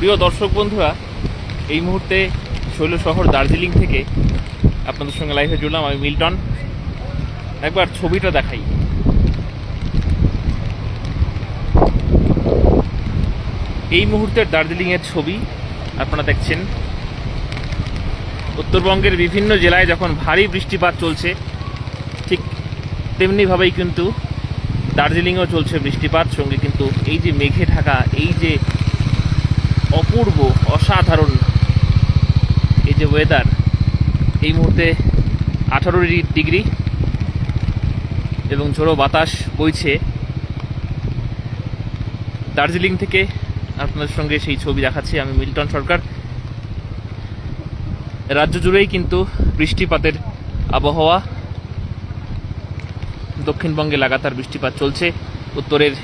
প্রিয় দর্শক বন্ধুরা, এই মুহূর্তে শৈল শহর দার্জিলিং থেকে আপনাদের সঙ্গে লাইভে জুড়লাম। আমি মিল্টন। একবার ছবিটা দেখাই। এই মুহূর্তের দার্জিলিংয়ের ছবি আপনারা দেখছেন। উত্তরবঙ্গের বিভিন্ন জেলায় যখন ভারী বৃষ্টিপাত চলছে, ঠিক তেমনিভাবেই কিন্তু দার্জিলিংয়েও চলছে বৃষ্টিপাত। সঙ্গে কিন্তু এই যে মেঘে ঢাকা, এই যে অপূর্ব অসাধারণ এই যে ওয়েদার, এই মুহূর্তে 18 ডিগ্রি এবং ঝোড়ো বাতাস বইছে। দার্জিলিং থেকে আপনাদের সঙ্গে সেই ছবি দেখাচ্ছি আমি, মিল্টন সরকার। রাজ্য জুড়েই কিন্তু বৃষ্টিপাতের আবহাওয়া। দক্ষিণবঙ্গে লাগাতার বৃষ্টিপাত চলছে। উত্তরের